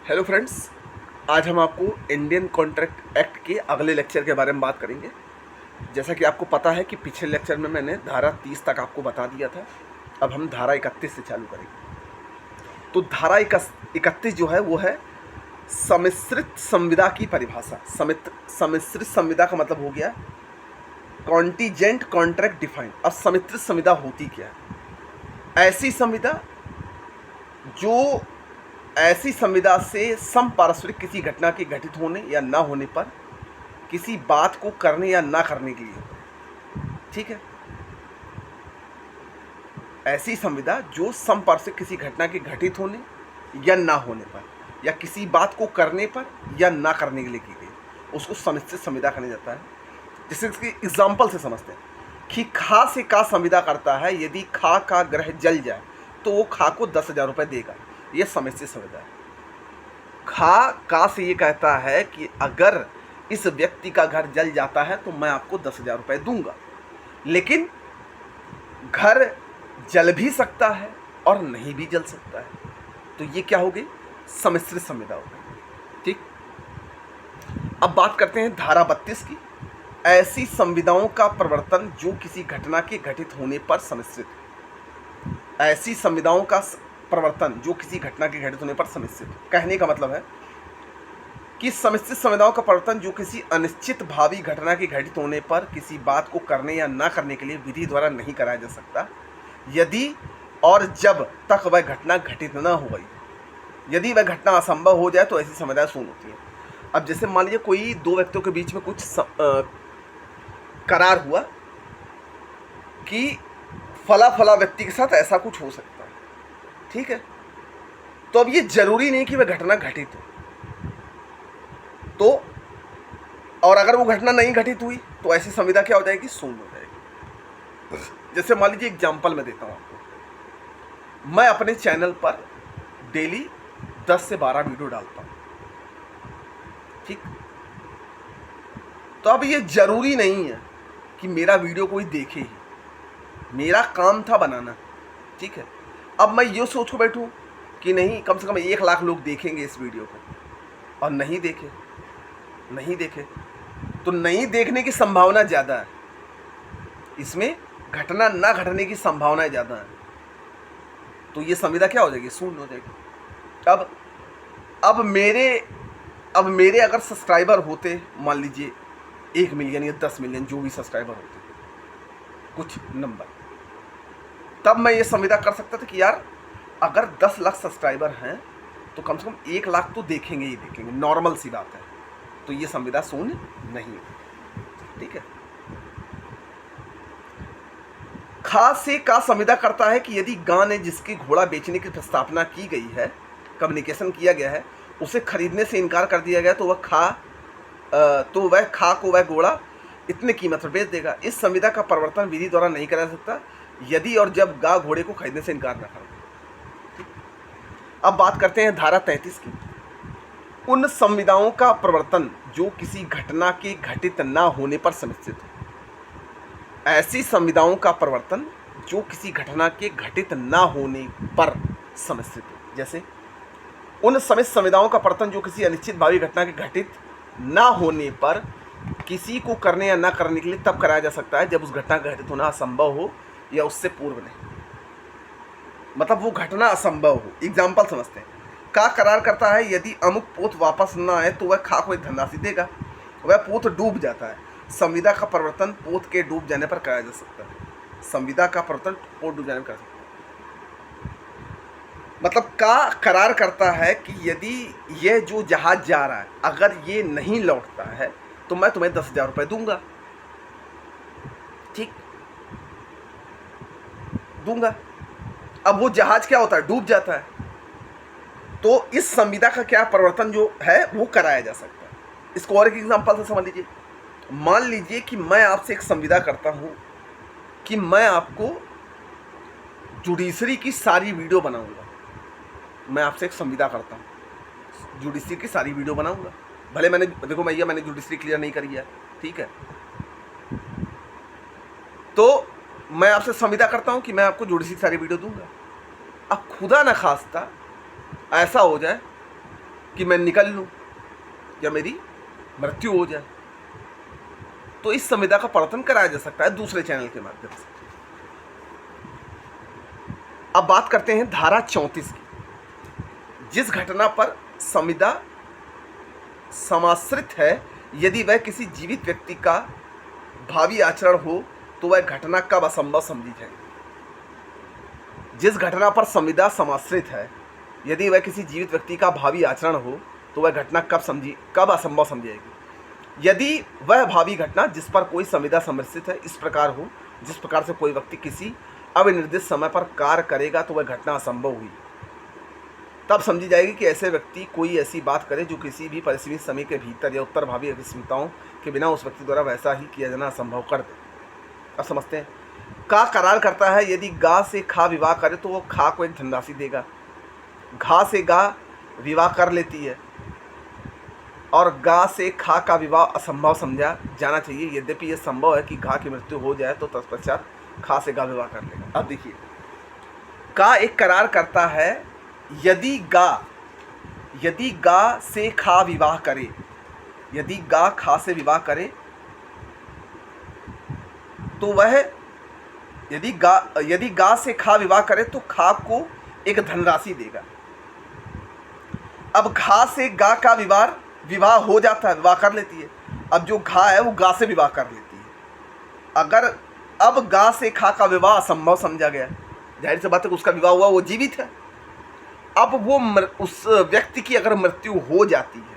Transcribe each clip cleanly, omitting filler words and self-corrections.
Hello friends, आज हम आपको इंडियन कॉन्ट्रैक्ट एक्ट के अगले लेक्चर के बारे में बात करेंगे। जैसा कि आपको पता है कि पिछले लेक्चर में मैंने धारा 30 तक आपको बता दिया था। अब हम धारा 31 से चालू करेंगे। तो धारा 31 जो है वो है सम्मिश्रित संविदा की परिभाषा। सम्मिश्रित संविदा का मतलब हो गया कॉन्टीजेंट कॉन्ट्रैक्ट डिफाइंड। अब सम्मिश्रित संविदा होती क्या है? ऐसी संविदा से समपार्श्विक किसी घटना के घटित होने या ना होने पर किसी बात को करने या ना करने के लिए, ठीक है। ऐसी संविदा जो समपार्श्विक किसी घटना के घटित होने या ना होने पर या किसी बात को करने पर या ना करने के लिए की गई, उसको सम्मिश्रित संविदा कहा जाता है। जैसे इसकी एग्जाम्पल से समझते हैं कि खा से का संविदा करता है, यदि खा का ग्रह जल जाए तो वो खा को 10,000 रुपये देगा। ये सम्मिश्रित संविदा है। खा का से ये कहता है कि अगर इस व्यक्ति का घर जल जाता है तो मैं आपको 10,000 रुपये दूंगा, लेकिन घर जल भी सकता है और नहीं भी जल सकता है। तो ये क्या हो गई? सम्मिश्रित संविदा हो गई, ठीक। अब बात करते हैं धारा 32 की। ऐसी संविदाओं का प्रवर्तन जो किसी घटना के घटित होने पर सम्मिश्रित। ऐसी संविदाओं का प्रवर्तन जो किसी घटना के घटित होने पर सम्मिश्रित। कहने का मतलब है कि सम्मिश्रित संविदाओं का प्रवर्तन जो किसी अनिश्चित भावी घटना के घटित होने पर किसी बात को करने या ना करने के लिए विधि द्वारा नहीं कराया जा सकता, यदि और जब तक वह घटना घटित न हो गई। यदि वह घटना असंभव हो जाए तो ऐसी संविदा शून्य होती है। अब जैसे मान लीजिए कोई दो व्यक्तियों के बीच में कुछ करार हुआ कि फला फला व्यक्ति के साथ ऐसा कुछ हो सकता है, ठीक है। तो अब ये जरूरी नहीं कि वह घटना घटित हो, तो और अगर वो घटना नहीं घटित हुई तो ऐसी संविदा क्या हो जाएगी? शून्य हो जाएगी। जैसे मान लीजिए एग्जाम्पल मैं देता हूं आपको। मैं अपने चैनल पर डेली 10 से 12 वीडियो डालता हूं, ठीक। तो अब ये जरूरी नहीं है कि मेरा वीडियो कोई देखे ही। मेरा काम था बनाना, ठीक है। अब मैं ये सोच को बैठूं कि नहीं, कम से कम 1 लाख लोग देखेंगे इस वीडियो को, और नहीं देखे तो नहीं देखने की संभावना ज़्यादा है। इसमें घटना ना घटने की संभावना ज़्यादा है। तो ये संविदा क्या हो जाएगी? शून्य हो जाएगी। अब मेरे अगर सब्सक्राइबर होते, मान लीजिए 1 मिलियन या 10 मिलियन, जो भी सब्सक्राइबर होते कुछ नंबर, तब मैं ये संविदा कर सकता था कि यार अगर 10 लाख सब्सक्राइबर हैं तो कम से कम 1 लाख तो देखेंगे ही देखेंगे, नॉर्मल सी बात है। तो ये संविदा शून्य नहीं है, ठीक है। खा से का संविदा करता है कि यदि गांव ने जिसकी घोड़ा बेचने की प्रस्तावना की गई है, कम्युनिकेशन किया गया है, उसे खरीदने से इनकार कर दिया गया तो वह खा को वह घोड़ा इतने कीमत पर बेच देगा। इस संविदा का प्रवर्तन विधि द्वारा नहीं करा सकता यदि और जब गाय घोड़े को खरीदने से इनकार न करे। अब बात करते हैं धारा 33 की। उन संविदाओं का प्रवर्तन जो किसी घटना के घटित ना होने पर सम्मिश्रित हो। ऐसी संविदाओं का प्रवर्तन जो किसी घटना के घटित ना होने पर सम्मिश्रित हो। जैसे उन सम्मिश्रित संविदाओं का प्रवर्तन जो किसी अनिश्चित भावी घटना के घटित ना होने पर किसी को करने या ना करने के लिए तब कराया जा सकता है जब उस घटना का घटित होना असंभव हो या उससे पूर्व नहीं, मतलब वो घटना असंभव हो। एग्जाम्पल समझते हैं। का करार करता है यदि अमुक पोत वापस ना आए तो वह खा को धनराशि देगा। वह पोत डूब जाता है। संविदा का प्रवर्तन पोत के डूब जाने पर कराया जा सकता है। संविदा का प्रवर्तन पोत डूब जाने पर करा सकता है। मतलब का करार करता है कि यदि यह जो जहाज जा रहा है अगर ये नहीं लौटता है तो मैं तुम्हें 10,000 रुपये दूंगा, ठीक, दूंगा। अब वो जहाज क्या होता है? डूब जाता है। तो इस संविदा का क्या प्रवर्तन जो है वो कराया जा सकता है। इसको और एक एग्जांपल से समझ लीजिए। मान लीजिए कि मैं आपसे एक संविदा करता हूं कि मैं आपको जुडिशरी की सारी वीडियो बनाऊंगा। मैं आपसे एक संविदा करता हूं, जुडिशरी की सारी वीडियो बनाऊंगा। भले मैंने जुडिशरी क्लियर नहीं करी है, ठीक है। तो मैं आपसे संविदा करता हूं कि मैं आपको जुडिशरी की सारी वीडियो दूंगा। अब खुदा न खास्ता ऐसा हो जाए कि मैं निकल लूँ या मेरी मृत्यु हो जाए, तो इस संविदा का परिवर्तन कराया जा सकता है दूसरे चैनल के माध्यम से। अब बात करते हैं धारा 34 की। जिस घटना पर संविदा समाश्रित है, यदि वह किसी जीवित व्यक्ति का भावी आचरण हो तो वह घटना कब असंभव समझी जाएगी। जिस घटना पर संविदा समाश्रित है, यदि वह किसी जीवित व्यक्ति का भावी आचरण हो तो वह घटना कब असंभव समझी जाएगी। यदि वह भावी घटना जिस पर कोई संविदा समर्थित है इस प्रकार हो, जिस प्रकार से कोई व्यक्ति किसी अविनिर्दिष्ट समय पर कार्य करेगा तो वह घटना असंभव हुई, तब समझी जाएगी कि ऐसे व्यक्ति कोई ऐसी बात करे जो किसी भी परिसीमित समय के भीतर या उत्तर भावी अविस्मृताओं के बिना उस व्यक्ति द्वारा वैसा ही किया जाना असंभव कर दे। अब समझते हैं। का करार करता है, यदि गा से खा विवाह करे तो वो खा को एक धनराशि देगा। घा से गा विवाह कर लेती है और गा से खा का विवाह असंभव समझा जाना चाहिए, यद्यपि यह संभव है कि घा की मृत्यु हो जाए तो तत्पश्चात खा से गा विवाह कर लेगा। अब देखिए, का एक करार करता है, यदि गा से खा विवाह करे, यदि गा खा से विवाह करे तो वह यदि गा से खा विवाह करे तो खा को एक धनराशि देगा। अब घा से गा का विवाह हो जाता है, विवाह कर लेती है। अब जो घा है वो गा से विवाह कर लेती है। अगर अब गा से खा का विवाह असंभव समझा गया, जाहिर सी बात है उसका विवाह हुआ, वो जीवित है। अब वो उस व्यक्ति की अगर मृत्यु हो जाती है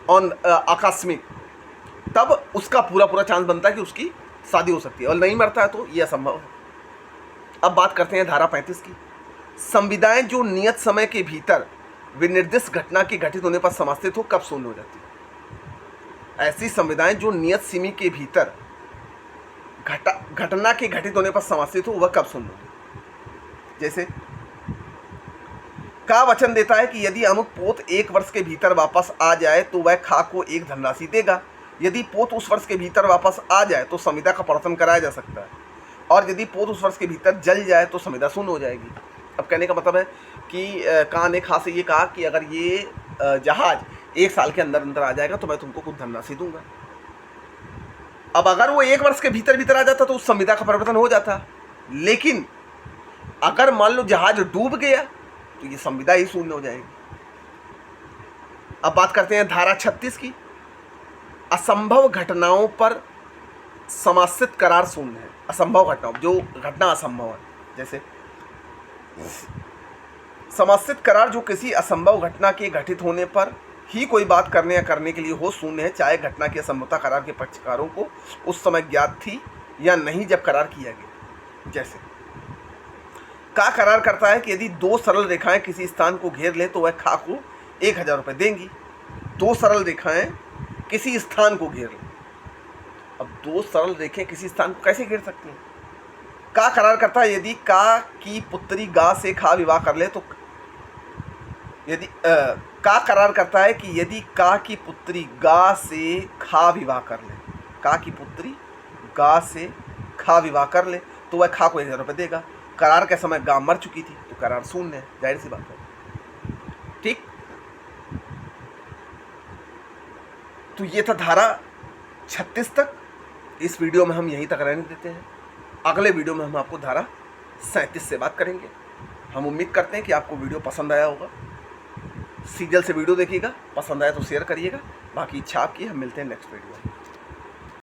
और आकस्मिक, तब उसका पूरा चांस बनता है कि उसकी शादी हो सकती है, और नहीं मरता है तो ये असंभव है। अब बात करते हैं धारा 35 की। संविदाएं जो नियत समय के भीतर विनिर्दिष्ट घटना के घटित होने पर समाश्रित हो, कब शून्य हो जाती है। ऐसी संविदाएं जो नियत सीमी के भीतर घटना के घटित होने पर समाश्रित हो, वह कब शून्य होगी। जैसे का वचन देता है कि यदि अमुक पोत 1 वर्ष के भीतर वापस आ जाए तो वह खा को एक धनराशि देगा। यदि पोत उस वर्ष के भीतर वापस आ जाए तो संविदा का परिवर्तन कराया जा सकता है, और यदि पोत उस वर्ष के भीतर जल जाए तो संविदा शून्य हो जाएगी। अब कहने का मतलब है कि का ने खा से ये कहा कि अगर ये जहाज 1 साल के अंदर आ जाएगा तो मैं तुमको कुछ धनराशि दूंगा। अब अगर वो 1 वर्ष के भीतर आ जाता तो उस संविदा का परिवर्तन हो जाता, लेकिन अगर मान लो जहाज डूब गया तो ये संविदा ही शून्य हो जाएगी। अब बात करते हैं धारा 36 की। असंभव घटनाओं पर समाश्रित करार शून्य है। असंभव घटनाओं, जो घटना असंभव है, जैसे समाश्रित करार जो किसी असंभव घटना के घटित होने पर ही कोई बात करने या करने के लिए हो, शून्य है, चाहे घटना की असंभवता करार के पक्षकारों को उस समय ज्ञात थी या नहीं जब करार किया गया। जैसे का करार करता है कि यदि 2 सरल रेखाएं किसी स्थान को घेर ले तो वह खा को 1000 रुपये देंगी। 2 सरल रेखाएं किसी स्थान को घेर ले। अब 2 सरल रेखाएं किसी स्थान को कैसे घेर सकती हैं। का करार करता है, यदि का की पुत्री गा से खा विवाह कर ले तो यदि का करार करता है कि यदि का की पुत्री गा से खा विवाह कर ले, का की पुत्री गा से खा विवाह कर ले तो वह खा को 1000 रुपये देगा। करार के समय गा मर चुकी थी तो करार शून्य है, जाहिर सी बात है। ठीक, तो ये था धारा 36 तक। इस वीडियो में हम यहीं तक रहने देते हैं। अगले वीडियो में हम आपको धारा 37 से बात करेंगे। हम उम्मीद करते हैं कि आपको वीडियो पसंद आया होगा। सीरियल से वीडियो देखिएगा, पसंद आया तो शेयर करिएगा। बाकी इच्छा आपकी, हम मिलते हैं नेक्स्ट वीडियो में।